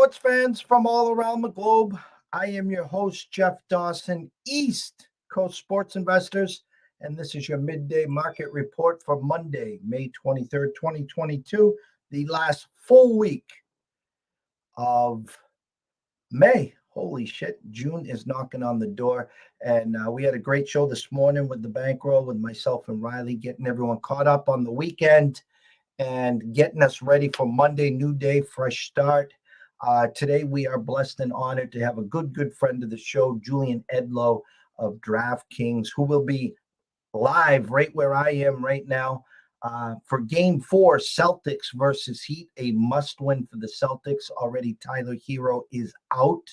sports fans from all around the globe. I am your host, Jeff Dawson, East Coast Sports Investors, and this is your midday market report for Monday, May 23rd, 2022, the last full week of May. Holy shit, June is knocking on the door. And we had a great show this morning with the bankroll, with myself and Riley, getting everyone caught up on the weekend and getting us ready for Monday, new day, fresh start. Today, we are blessed and honored to have a good friend of the show, Julian Edlow of DraftKings, who will be live right where I am right now for Game 4, Celtics versus Heat, a must-win for the Celtics. Already, Tyler Hero is out.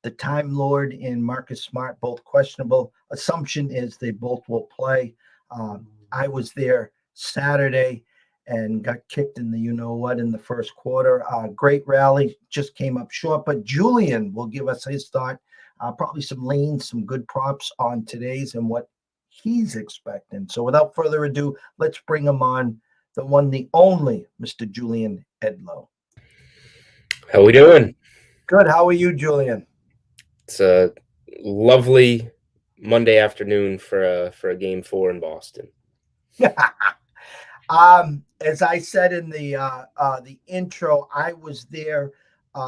The Time Lord and Marcus Smart, both questionable. Assumption is they both will play. I was there Saturday and got kicked in the you-know-what in the first quarter. Great rally, just came up short, but Julian will give us his thought. Probably some leans, some good props on today's and what he's expecting. So without further ado, let's bring him on, the one, the only, Mr. Julian Edlow. How we doing? Good. How are you, Julian? It's a lovely Monday afternoon for a Game 4 in Boston. As I said in the intro, I was there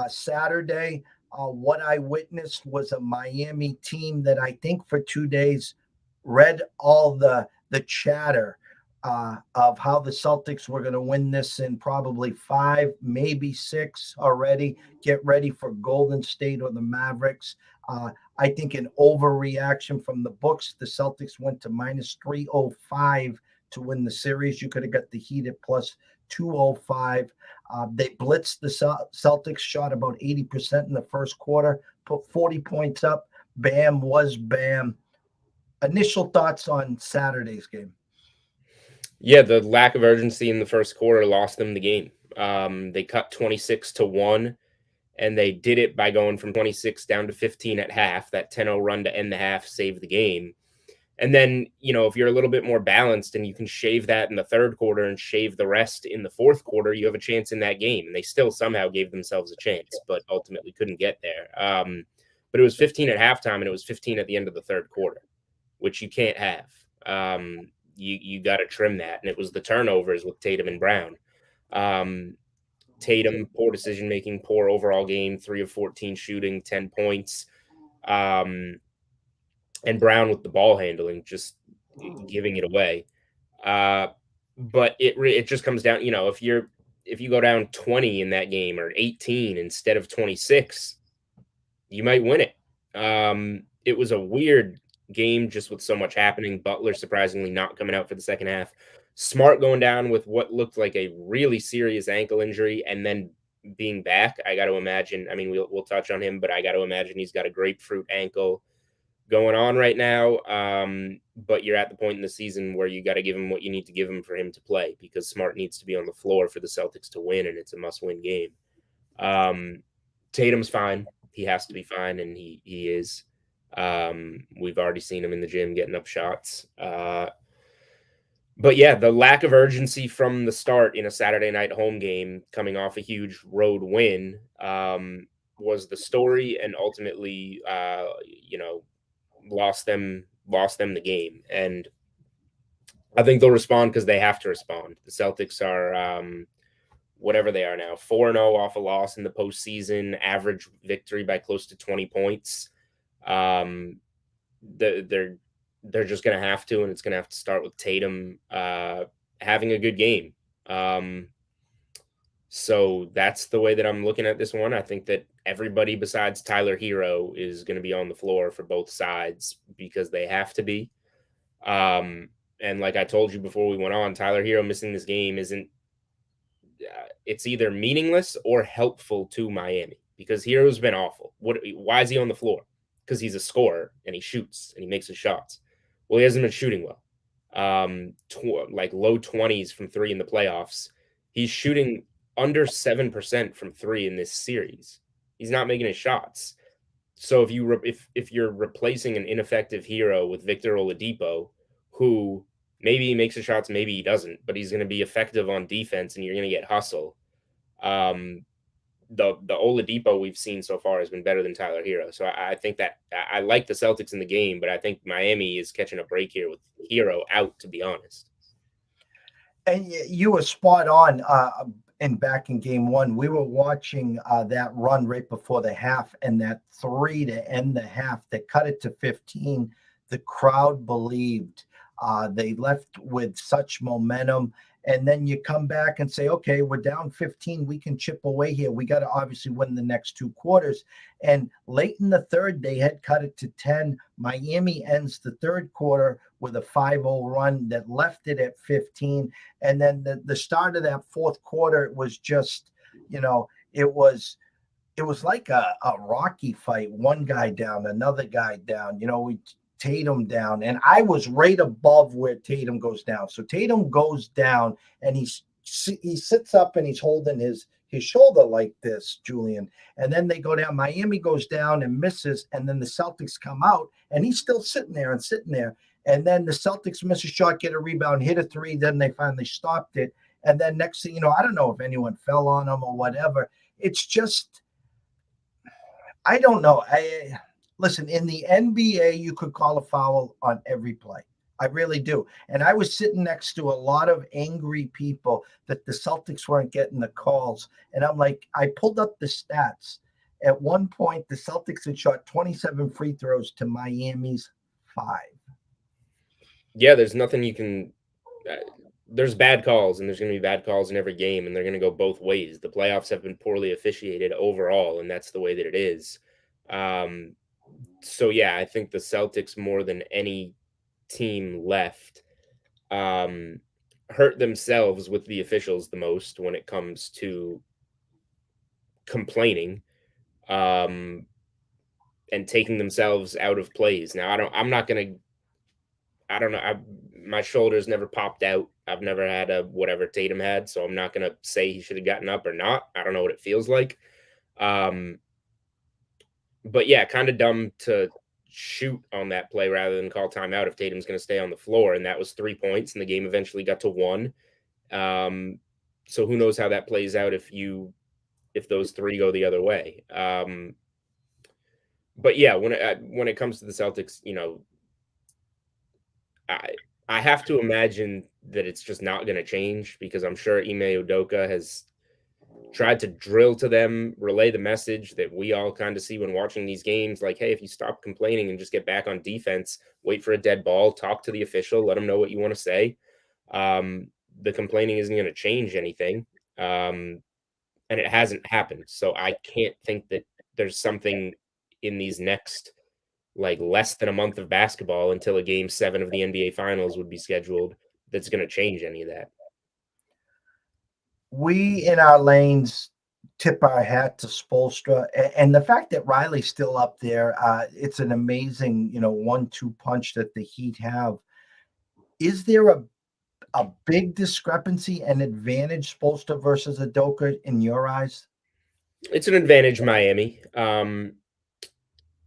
Saturday. What I witnessed was a Miami team that I think for 2 days read all the chatter of how the Celtics were going to win this in probably 5, maybe 6 already. Get ready for Golden State or the Mavericks. I think an overreaction from the books. The Celtics went to minus 305 to win the series. You could have got the Heat at plus 205. They blitzed the Celtics, shot about 80% in the first quarter, put 40 points up. Bam was bam. Initial thoughts on Saturday's game? Yeah, the lack of urgency in the first quarter lost them the game. They cut 26-1, and they did it by going from 26 down to 15 at half. That 10-0 run to end the half saved the game. And then, if you're a little bit more balanced and you can shave that in the third quarter and shave the rest in the fourth quarter, you have a chance in that game. And they still somehow gave themselves a chance, but ultimately couldn't get there. But it was 15 at halftime, and it was 15 at the end of the third quarter, which you can't have. You got to trim that. And it was the turnovers with Tatum and Brown. Tatum, poor decision-making, poor overall game, 3 of 14 shooting, 10 points. And Brown with the ball handling, just giving it away. But it just comes down, if you go down 20 in that game or 18 instead of 26, you might win it. It was a weird game just with so much happening. Butler surprisingly not coming out for the second half. Smart going down with what looked like a really serious ankle injury and then being back. I got to imagine, we'll touch on him, but I got to imagine he's got a grapefruit ankle going on right now. But you're at the point in the season where you got to give him what you need to give him for him to play, because Smart needs to be on the floor for the Celtics to win, and it's a must-win game. Tatum's fine. He has to be fine, and he is. We've already seen him in the gym getting up shots. But yeah, the lack of urgency from the start in a Saturday night home game, coming off a huge road win, was the story, and ultimately, lost them the game. And I think they'll respond because they have to respond. The Celtics are whatever they are now, 4-0 off a loss in the postseason, average victory by close to 20 points. They're just going to have to, and it's going to have to start with Tatum having a good game. So that's the way that I'm looking at this one. I think that everybody besides Tyler Hero is going to be on the floor for both sides because they have to be. And like I told you before we went on, Tyler Hero missing this game isn't it's either meaningless or helpful to Miami, because Hero's been awful. Why is he on the floor? Because he's a scorer and he shoots and he makes his shots. Well, he hasn't been shooting well. Like low 20s from 3 in the playoffs. He's shooting under 7% from 3 in this series. He's not making his shots. So if you're replacing an ineffective Hero with Victor Oladipo, who maybe he makes the shots, maybe he doesn't, but he's going to be effective on defense and you're going to get hustle, the Oladipo we've seen so far has been better than Tyler Hero. So I think that I like the Celtics in the game, but I think Miami is catching a break here with Hero out, to be honest. And you were spot on. And back in game one, we were watching that run right before the half, and that three to end the half that cut it to 15. The crowd believed. They left with such momentum. And then you come back and say, okay, we're down 15. We can chip away here. We got to obviously win the next two quarters. And late in the third, they had cut it to 10. Miami ends the third quarter with a 5-0 run that left it at 15. And then the start of that fourth quarter was just, it was like a Rocky fight. One guy down, another guy down. We Tatum down, and I was right above where Tatum goes down. So Tatum goes down, and he sits up and he's holding his shoulder like this, Julian. And then they go down. Miami goes down and misses, and then the Celtics come out, and he's still sitting there. And then the Celtics miss a shot, get a rebound, hit a three. Then they finally stopped it. And then next thing you know, I don't know if anyone fell on him or whatever. It's just, I don't know. Listen, in the NBA, you could call a foul on every play. I really do. And I was sitting next to a lot of angry people that the Celtics weren't getting the calls. And I'm like, I pulled up the stats. At one point, the Celtics had shot 27 free throws to Miami's 5. Yeah, there's nothing you can there's bad calls, and there's going to be bad calls in every game, and they're going to go both ways. The playoffs have been poorly officiated overall, and that's the way that it is. So yeah, I think the Celtics, more than any team left, hurt themselves with the officials the most when it comes to complaining, and taking themselves out of plays. Now, I don't know. My shoulders never popped out. I've never had a whatever Tatum had, so I'm not going to say he should have gotten up or not. I don't know what it feels like. But yeah, kind of dumb to shoot on that play rather than call timeout if Tatum's going to stay on the floor. And that was 3 points, and the game eventually got to 1. So who knows how that plays out if those 3 go the other way. But yeah, when it comes to the Celtics, I have to imagine that it's just not going to change, because I'm sure Ime Udoka has tried to drill to them, relay the message that we all kind of see when watching these games. Like, hey, if you stop complaining and just get back on defense, wait for a dead ball, talk to the official, let them know what you want to say. The complaining isn't going to change anything. And it hasn't happened. So I can't think that there's something in these next, less than a month of basketball until a game 7 of the NBA Finals would be scheduled, that's going to change any of that. We in our lanes tip our hat to Spoelstra, and the fact that Riley's still up there, it's an amazing, 1-2 punch that the Heat have. Is there a big discrepancy, an advantage Spoelstra versus Udoka in your eyes? It's an advantage, Miami.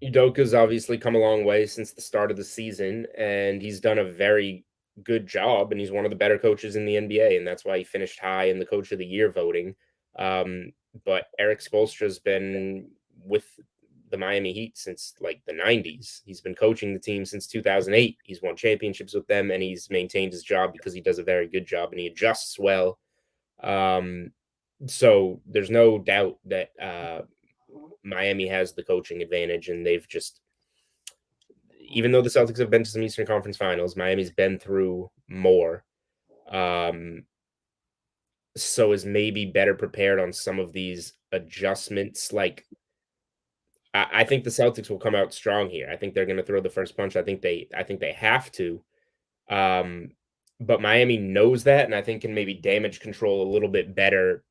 Udoka's obviously come a long way since the start of the season, and he's done a very good job, and he's one of the better coaches in the NBA, and that's why he finished high in the Coach of the Year voting. But Eric Spoelstra's been with the Miami Heat since the 90s. He's been coaching the team since 2008. He's won championships with them, and he's maintained his job because he does a very good job, and he adjusts well. So there's no doubt that Miami has the coaching advantage, and they've just, even though the Celtics have been to some Eastern Conference Finals, Miami's been through more. So is maybe better prepared on some of these adjustments. I think the Celtics will come out strong here. I think they're going to throw the first punch. I think they have to. But Miami knows that, and I think can maybe damage control a little bit better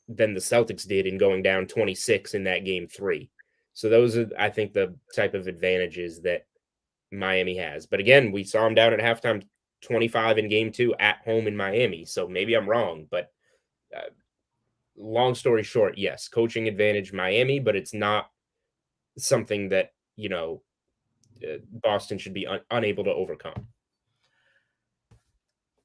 than the Celtics did in going down 26 in that game 3. So those are, I think, the type of advantages that Miami has. But again, we saw them down at halftime 25 in game 2 at home in Miami. So maybe I'm wrong, but long story short, yes, coaching advantage Miami, but it's not something that, Boston should be unable to overcome.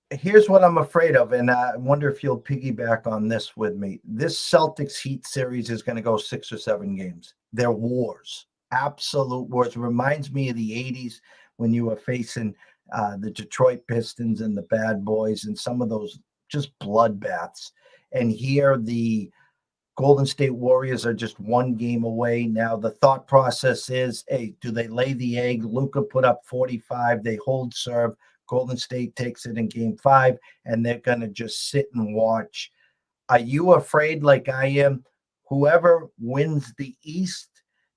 Here's what I'm afraid of, and I wonder if you'll piggyback on this with me. This Celtics Heat series is going to go 6 or 7 games. They're wars, absolute wars. It reminds me of the 80s when you were facing the Detroit Pistons and the Bad Boys and some of those just bloodbaths. And here the Golden State Warriors are just 1 game away. Now, the thought process is, hey, do they lay the egg? Luka put up 45. They hold serve. Golden State takes it in game 5, and they're going to just sit and watch. Are you afraid, like I am, whoever wins the East,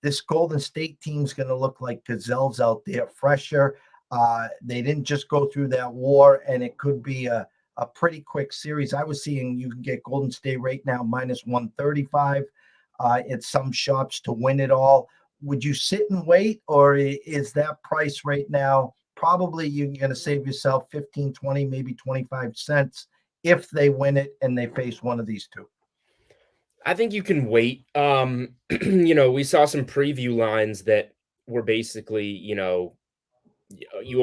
this Golden State team's going to look like gazelles out there, fresher. They didn't just go through that war, and it could be a pretty quick series. I was seeing you can get Golden State right now minus 135 at some shops to win it all. Would you sit and wait, or is that price right now? Probably you're going to save yourself 15, 20, maybe 25 cents if they win it and they face one of these two. I think you can wait. We saw some preview lines that were basically, you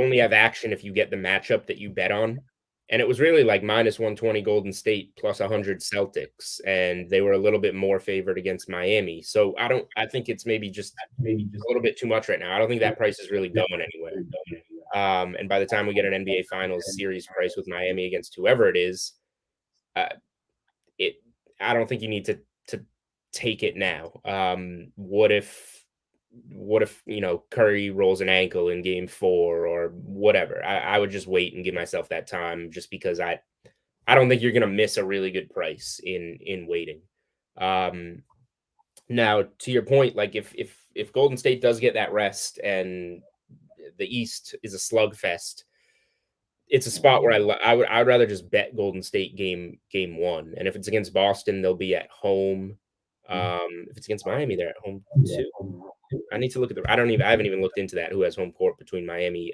only have action if you get the matchup that you bet on. And it was really like minus 120 Golden State plus 100 Celtics. And they were a little bit more favored against Miami. So I think it's maybe just a little bit too much right now. I don't think that price is really going anywhere. And by the time we get an NBA Finals series price with Miami against whoever it is, I don't think you need to take it now. What if Curry rolls an ankle in game 4 or whatever? I would just wait and give myself that time, just because I don't think you're going to miss a really good price in waiting. Now, to your point, like if Golden State does get that rest and the East is a slugfest, it's a spot where I would rather just bet Golden State game 1. And if it's against Boston, they'll be at home. If it's against Miami, they're at home too. I need to look at I haven't even looked into that, who has home court between Miami,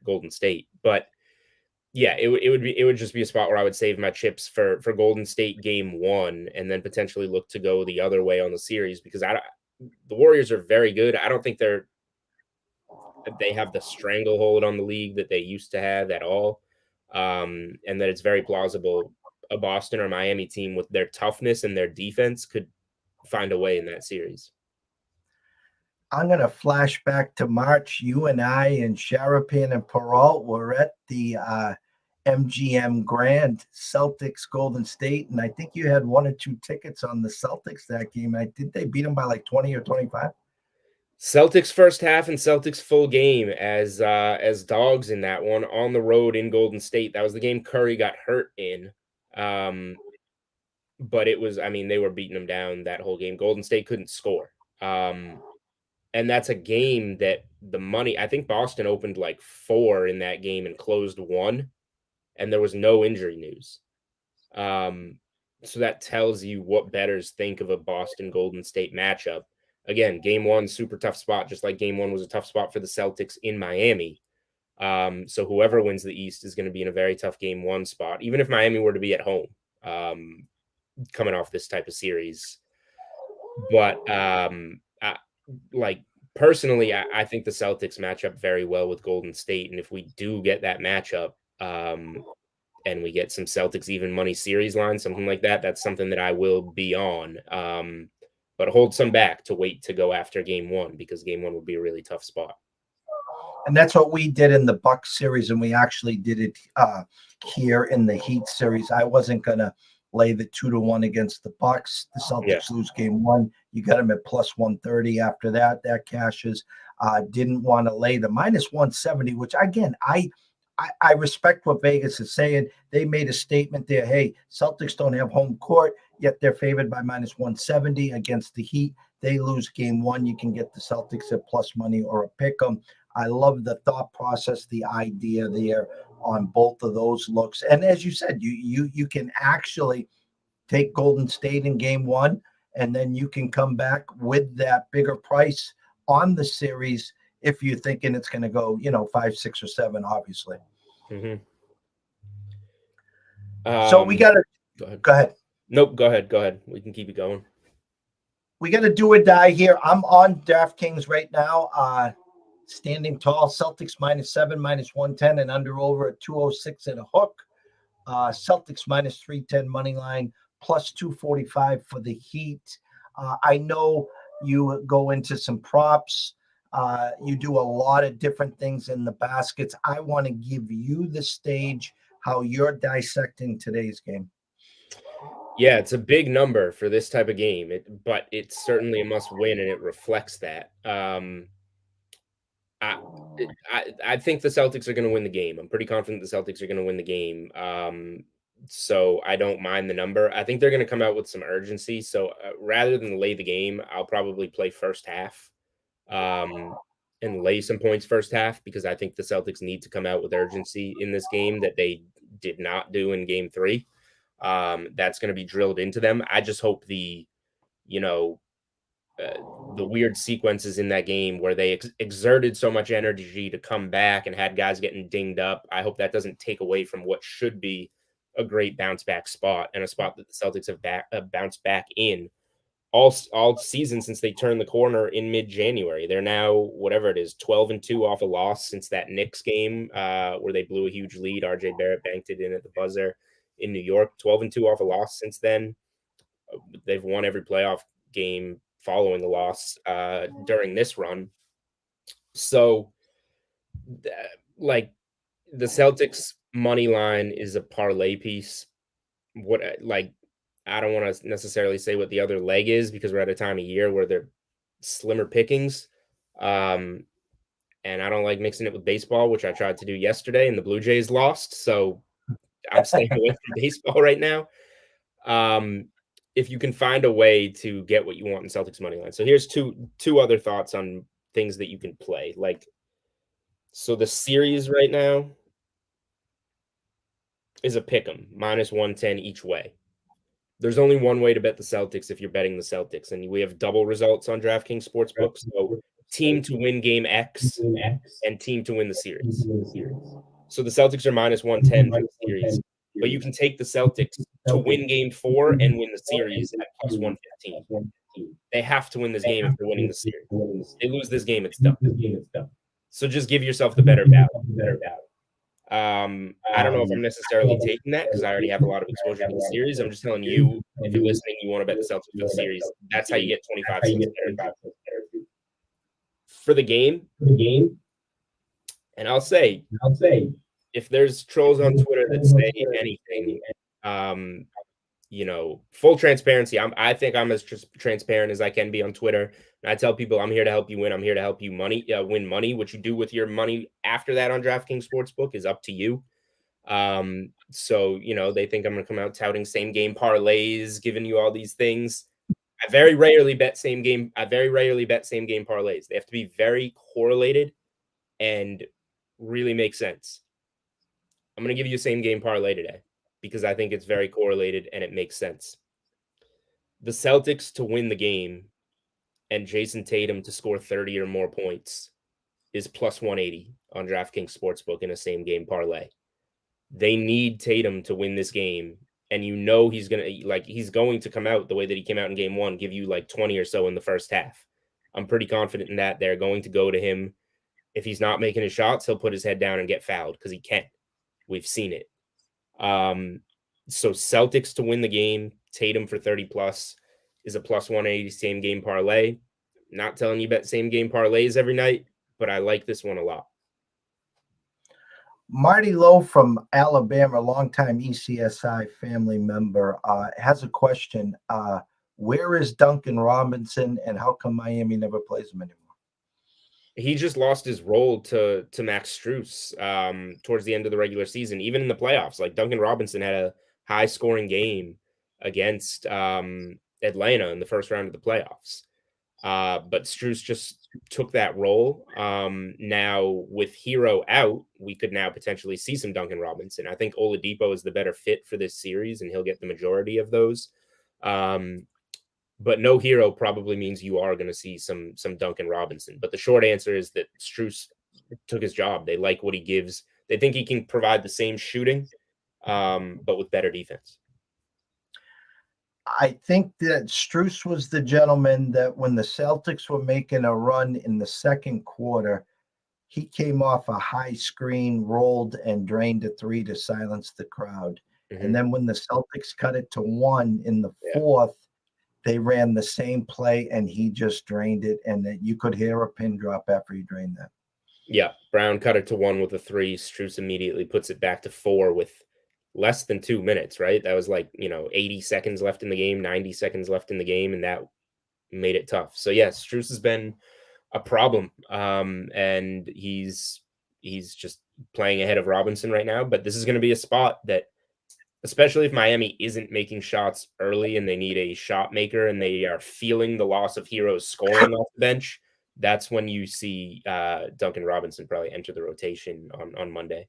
Golden State. But yeah, it would just be a spot where I would save my chips for Golden State game 1 and then potentially look to go the other way on the series, because the Warriors are very good. I don't think they have the stranglehold on the league that they used to have at all. And that it's very plausible a Boston or Miami team with their toughness and their defense could find a way in that series. I'm going to flash back to March. You and I and Sharapan and Peralt were at the MGM Grand, Celtics Golden State, and I think you had 1 or 2 tickets on the Celtics that game. I think they beat them by like 20 or 25. Celtics first half and Celtics full game as dogs in that one on the road in Golden State. That was the game Curry got hurt in. But it was, they were beating them down that whole game. Golden State couldn't score. And that's a game that I think Boston opened like 4 in that game and closed 1, and there was no injury news. So that tells you what bettors think of a Boston Golden State matchup. Again, game 1, super tough spot, just like game 1 was a tough spot for the Celtics in Miami. So whoever wins the East is going to be in a very tough game 1 spot, even if Miami were to be at home, coming off this type of series. But personally, I think the Celtics match up very well with Golden State. And if we do get that matchup, and we get some Celtics even money series line, something like that, that's something that I will be on. But hold some back to wait to go after game 1, because game 1 will be a really tough spot. And that's what we did in the Bucks series, and we actually did it here in the Heat series. I wasn't going to lay the 2-1 against the Bucks. The Celtics lose game 1. You got them at plus 130 after that. That cashes. Didn't want to lay the minus 170, which, again, I respect what Vegas is saying. They made a statement there. Hey, Celtics don't have home court, yet they're favored by minus 170 against the Heat. They lose game 1. You can get the Celtics at plus money or a pick 'em. I love the thought process, the idea there on both of those looks. And as you said, you can actually take Golden State in game 1, and then you can come back with that bigger price on the series if you're thinking it's going to go, 5, 6, or 7, obviously. Mm-hmm. So we got to go ahead. Nope, go ahead. We can keep it going. We got to do or die here. I'm on DraftKings right now. Standing tall, Celtics -7, -110, and under over at 206 and a hook. Celtics minus 310 money line, plus 245 for the Heat. I know you go into some props. You do a lot of different things in the baskets. I want to give you the stage how you're dissecting today's game. Yeah, it's a big number for this type of game, but it's certainly a must win, and it reflects that. I, I think the Celtics are going to win the game. I'm pretty confident the Celtics are going to win the game. So I don't mind the number. I think they're going to come out with some urgency. So rather than lay the game, I'll probably play first half, and lay some points first half, because I think the Celtics need to come out with urgency in this game that they did not do in game 3. That's going to be drilled into them. I just hope you know, the weird sequences in that game where they exerted so much energy to come back and had guys getting dinged up. I hope that doesn't take away from what should be a great bounce back spot, and a spot that the Celtics have bounced back in all season since they turned the corner in mid-January. They're now, whatever it is, 12-2 off a loss since that Knicks game where they blew a huge lead. RJ Barrett banked it in at the buzzer in New York. 12-2 off a loss since then. They've won every playoff game following the loss during this run. So, like, the Celtics money line is a parlay piece. I don't want to necessarily say what the other leg is, because we're at a time of year where they're slimmer pickings. And I don't like mixing it with baseball, which I tried to do yesterday, and the Blue Jays lost. So I'm staying away from baseball right now. If you can find a way to get what you want in Celtics money line. So here's two other thoughts on things that you can play. So the series right now is a pick 'em, minus 110 each way. There's only one way to bet the Celtics if you're betting the Celtics, and we have double results on DraftKings Sportsbook. So team to win game X and team to win the series. So the Celtics are minus 110 for the series, but you can take the Celtics to win game 4 and win the series at plus 115. They have to win this game if they're winning the series. They lose this game, it's done. So just give yourself the better value. I don't know if I'm necessarily taking that, because I already have a lot of exposure to the series. I'm just telling you, if you're listening, you want to bet the Celtics for the series. That's how you get 25 cents better for the game. And I'll say, if there's trolls on Twitter that say anything, full transparency. I think I'm as transparent as I can be on Twitter. And I tell people, I'm here to help you win. I'm here to help you win money. What you do with your money after that on DraftKings Sportsbook is up to you. So, they think I'm going to come out touting same game parlays, giving you all these things. I very rarely bet same game parlays. They have to be very correlated and really make sense. I'm going to give you a same game parlay today, because I think it's very correlated and it makes sense. The Celtics to win the game and Jason Tatum to score 30 or more points is plus 180 on DraftKings Sportsbook in a same game parlay. They need Tatum to win this game, and he's going to come out the way that he came out in game 1, give you like 20 or so in the first half. I'm pretty confident in that. They're going to go to him. If he's not making his shots, he'll put his head down and get fouled, because he can. We've seen it. So Celtics to win the game, Tatum for 30 plus is a plus 180 same game parlay. Not telling you bet same game parlays every night, but I like this one a lot. Marty Lowe from Alabama, longtime ECSI family member, has a question. Where is Duncan Robinson, and how come Miami never plays him anymore? He just lost his role to Max Strus towards the end of the regular season. Even in the playoffs, like, Duncan Robinson had a high-scoring game against Atlanta in the first round of the playoffs. But Strus just took that role. Now, with Hero out, we could now potentially see some Duncan Robinson. I think Oladipo is the better fit for this series, and he'll get the majority of those. But no Hero probably means you are going to see some Duncan Robinson. But the short answer is that Strus took his job. They like what he gives. They think he can provide the same shooting, but with better defense. I think that Strus was the gentleman that when the Celtics were making a run in the second quarter, he came off a high screen, rolled, and drained a 3 to silence the crowd. And then when the Celtics cut it to 1 in the Yeah. fourth, they ran the same play and he just drained it. And you could hear a pin drop after he drained that. Yeah. Brown cut it to 1 with a 3. Strus immediately puts it back to 4 with less than 2 minutes, right? That was like, 80 seconds left in the game, 90 seconds left in the game, and that made it tough. So yes, Strus has been a problem. And he's just playing ahead of Robinson right now. But this is going to be a spot that, especially if Miami isn't making shots early and they need a shot maker and they are feeling the loss of Heroes scoring off the bench, that's when you see Duncan Robinson probably enter the rotation on Monday.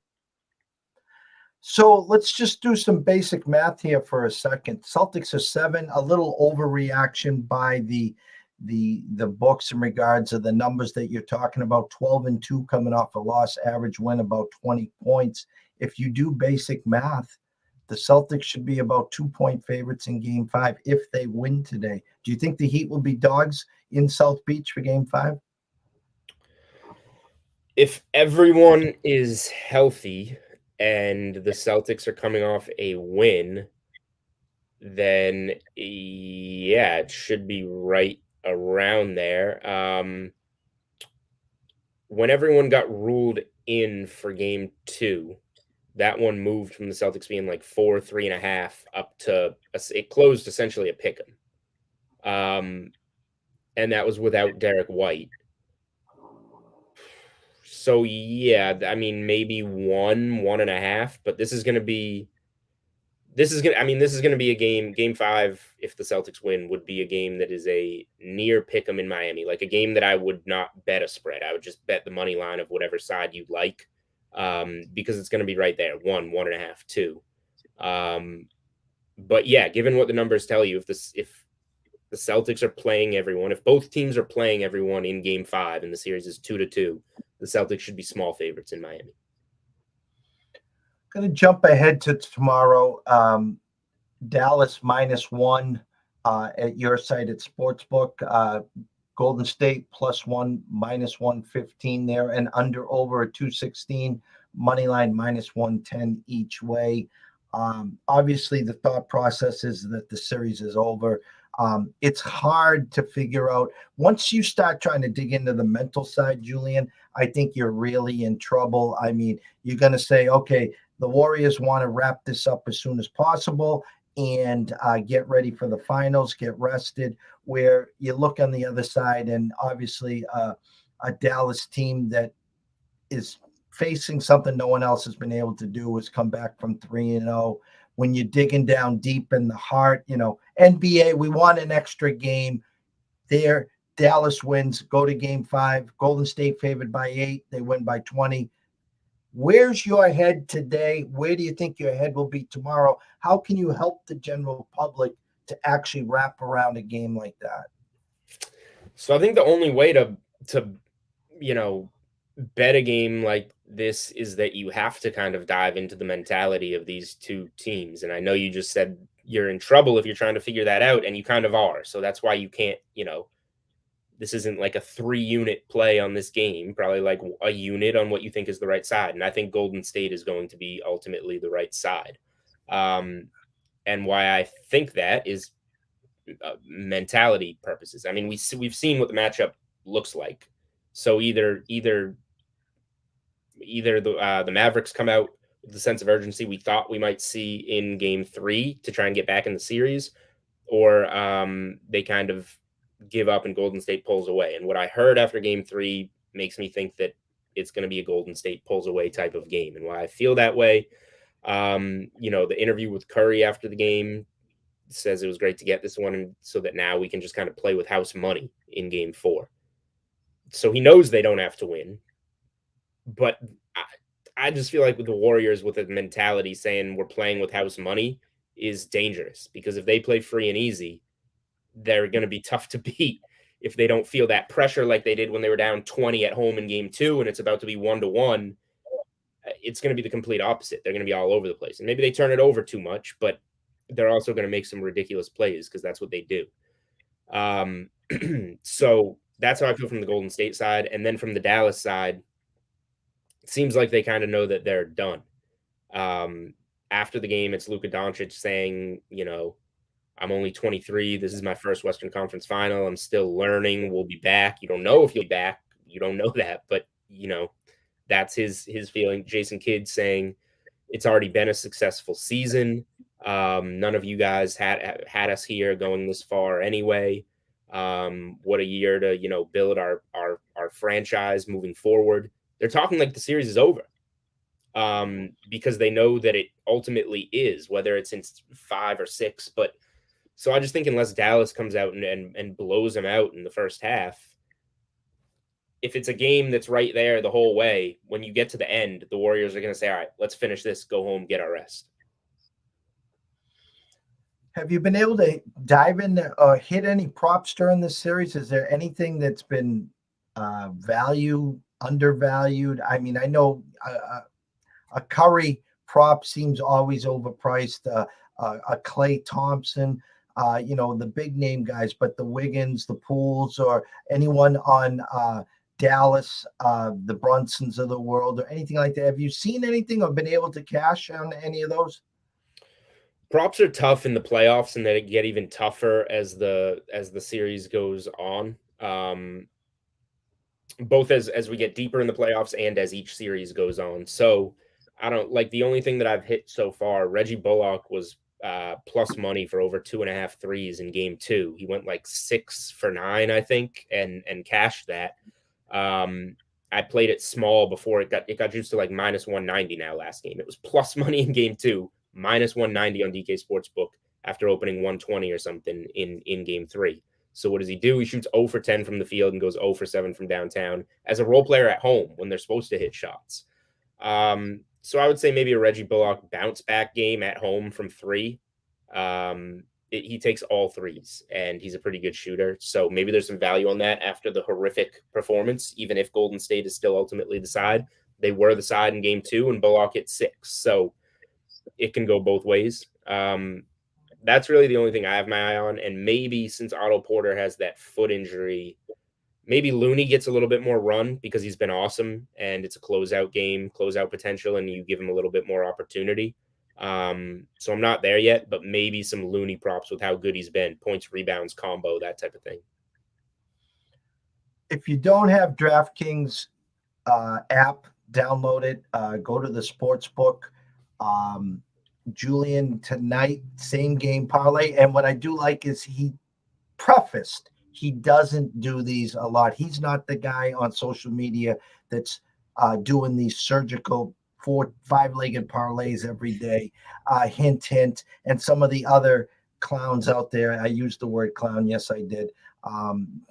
So let's just do some basic math here for a second. Celtics are 7, a little overreaction by the books in regards to the numbers that you're talking about. 12-2 coming off a loss, average win about 20 points. If you do basic math, the Celtics should be about 2-point favorites in Game 5 if they win today. Do you think the Heat will be dogs in South Beach for Game 5? If everyone is healthy and the Celtics are coming off a win, then yeah, it should be right around there. When everyone got ruled in for Game 2, that one moved from the Celtics being like 4, 3.5 up to it closed essentially a pick 'em. And that was without Derek White. So yeah, I mean maybe 1.5, but this is gonna be this is gonna be a game 5, if the Celtics win, would be a game that is a near pick 'em in Miami, like a game that I would not bet a spread. I would just bet the money line of whatever side you'd like. Because it's gonna be right there, 1.5, 2. But yeah, given what the numbers tell you, if the Celtics are playing everyone, if both teams are playing everyone in Game 5 and the series is 2-2, the Celtics should be small favorites in Miami. Going to jump ahead to tomorrow. Dallas -1 at your site at Sportsbook. Golden State +1, -115 there, and under over at 216. Moneyline -110 each way. Obviously, the thought process is that the series is over. It's hard to figure out. Once you start trying to dig into the mental side, Julian, I think you're really in trouble. I mean, you're going to say, okay, the Warriors want to wrap this up as soon as possible and get ready for the finals, get rested, where you look on the other side and obviously a Dallas team that is facing something no one else has been able to do is come back from 3-0. When you're digging down deep in the heart, NBA, we want an extra game there. Dallas wins, go to Game 5. Golden State favored by 8. They win by 20. Where's your head today? Where do you think your head will be tomorrow? How can you help the general public to actually wrap around a game like that? So I think the only way to bet a game like this is that you have to kind of dive into the mentality of these two teams. And I know you just said you're in trouble if you're trying to figure that out, and you kind of are. So that's why you can't, this isn't like a 3-unit play on this game, probably like a unit on what you think is the right side. And I think Golden State is going to be ultimately the right side. And why I think that is mentality purposes. I mean, we've seen what the matchup looks like. So either the Mavericks come out with the sense of urgency we thought we might see in Game 3 to try and get back in the series, or they kind of give up and Golden State pulls away. And what I heard after Game 3 makes me think that it's going to be a Golden State pulls away type of game. And why I feel that way, the interview with Curry after the game says it was great to get this one so that now we can just kind of play with house money in Game 4. So he knows they don't have to win. But I just feel like with the Warriors, with a mentality saying we're playing with house money, is dangerous, because if they play free and easy, they're going to be tough to beat if they don't feel that pressure like they did when they were down 20 at home in Game 2 and it's about to be 1-1. It's going to be the complete opposite. They're going to be all over the place. And maybe they turn it over too much, but they're also going to make some ridiculous plays because that's what they do. So that's how I feel from the Golden State side. And then from the Dallas side, it seems like they kind of know that they're done. after the game, it's Luka Doncic saying, I'm only 23. This is my first Western Conference final. I'm still learning. We'll be back. You don't know if you'll be back. You don't know that, but that's his feeling. Jason Kidd saying it's already been a successful season. None of you guys had us here going this far anyway. What a year to build our franchise moving forward. They're talking like the series is over, because they know that it ultimately is, whether it's in 5 or 6. But so I just think unless Dallas comes out and blows them out in the first half, if it's a game that's right there the whole way, when you get to the end, the Warriors are going to say, all right, let's finish this, go home, get our rest. Have you been able to dive in or hit any props during this series? Is there anything that's been undervalued? I mean, I know a Curry prop seems always overpriced. A Klay Thompson, the big name guys, but the Wiggins, the Pools, or anyone on Dallas, the Brunsons of the world, or anything like that. Have you seen anything or been able to cash on any of those? Props are tough in the playoffs, and they get even tougher as the series goes on. Both as we get deeper in the playoffs and as each series goes on. So I don't like the only thing that I've hit so far. Reggie Bullock was plus money for over 2.5 threes in game 2. He went like 6 for 9, I think, and cashed that. I played it small before it got juiced to like minus 190 now last game. It was plus money in game 2, minus 190 on DK Sportsbook after opening 120 or something in game 3. So what does he do? He shoots 0 for 10 from the field and goes 0 for 7 from downtown as a role player at home when they're supposed to hit shots. So I would say maybe a Reggie Bullock bounce back game at home from 3. He takes all threes, and he's a pretty good shooter. So maybe there's some value on that after the horrific performance, even if Golden State is still ultimately the side. They were the side in game 2, and Bullock hit 6. So it can go both ways. That's really the only thing I have my eye on. And maybe since Otto Porter has that foot injury, maybe Looney gets a little bit more run because he's been awesome and it's a closeout game, closeout potential, and you give him a little bit more opportunity. So I'm not there yet, but maybe some Looney props with how good he's been, points, rebounds, combo, that type of thing. If you don't have DraftKings app, download it. Go to the sports book. Julian tonight, same game parlay. And what I do like is he prefaced he doesn't do these a lot. He's not the guy on social media that's doing these surgical 4-5-legged parlays every day. Hint, hint. And some of the other clowns out there, I used the word clown. Yes, I did.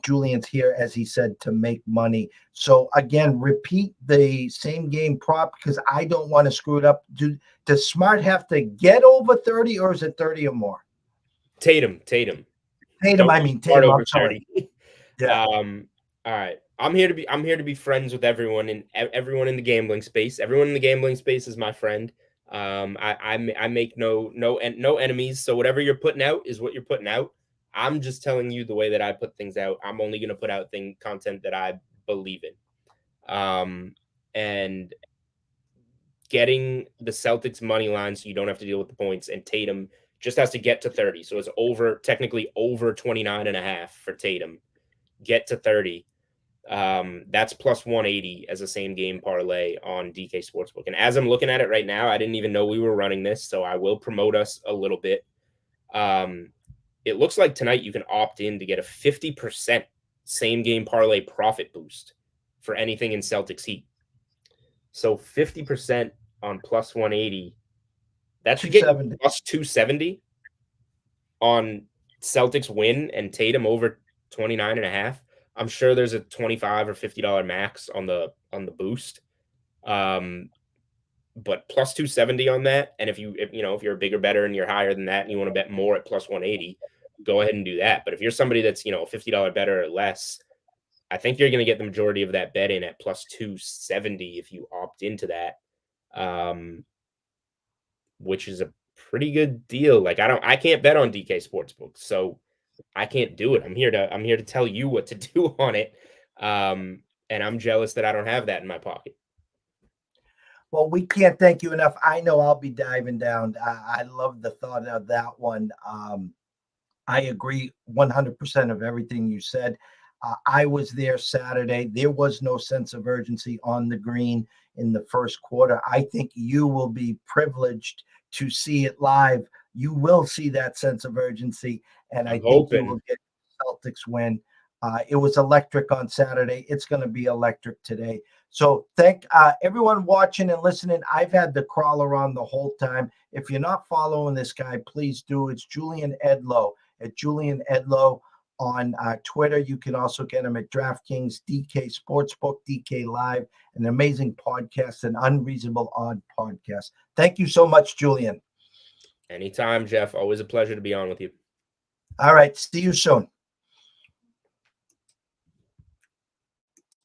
Julian's here, as he said, to make money. So again, repeat the same game prop because I don't want to screw it up. Does Smart have to get over 30 or is it 30 or more? Tatum. Tatum, I'm sorry. Yeah. All right. I'm here to be friends with everyone in the gambling space. Everyone in the gambling space is my friend. I make no enemies. So whatever you're putting out is what you're putting out. I'm just telling you the way that I put things out. I'm only going to put out content that I believe in. And getting the Celtics money line so you don't have to deal with the points, and Tatum just has to get to 30. So it's technically over 29.5 for Tatum. Get to 30. That's plus 180 as a same game parlay on DK Sportsbook. And as I'm looking at it right now, I didn't even know we were running this, so I will promote us a little bit. It looks like tonight you can opt in to get a 50% same game parlay profit boost for anything in Celtics Heat. So 50% on plus 180. That should get plus 270 on Celtics win and Tatum over 29.5. I'm sure there's a $25 or $50 max on the boost. But plus 270 on that. And if you're a bigger better and you're higher than that and you want to bet more at plus 180, go ahead and do that. But if you're somebody that's, a $50 better or less, I think you're going to get the majority of that bet in at plus 270 if you opt into that. Which is a pretty good deal. Like I can't bet on DK Sportsbook, so I can't do it. I'm here to tell you what to do on it. And I'm jealous that I don't have that in my pocket. Well, we can't thank you enough. I know I'll be diving down. I love the thought of that one. I agree 100% of everything you said. I was there Saturday. There was no sense of urgency on the green in the first quarter. I think you will be privileged to see it live. You will see that sense of urgency, and I I'm think you hoping. will get Celtics win. It was electric on Saturday. It's going to be electric today. So thank everyone watching and listening. I've had the crawler on the whole time. If you're not following this guy, please do. It's Julian Edlow at Julian Edlow on Twitter. You can also get him at DraftKings, DK Sportsbook, DK Live, an amazing podcast, an Unreasonable Odd podcast. Thank you so much, Julian. Anytime, Jeff. Always a pleasure to be on with you. All right. See you soon.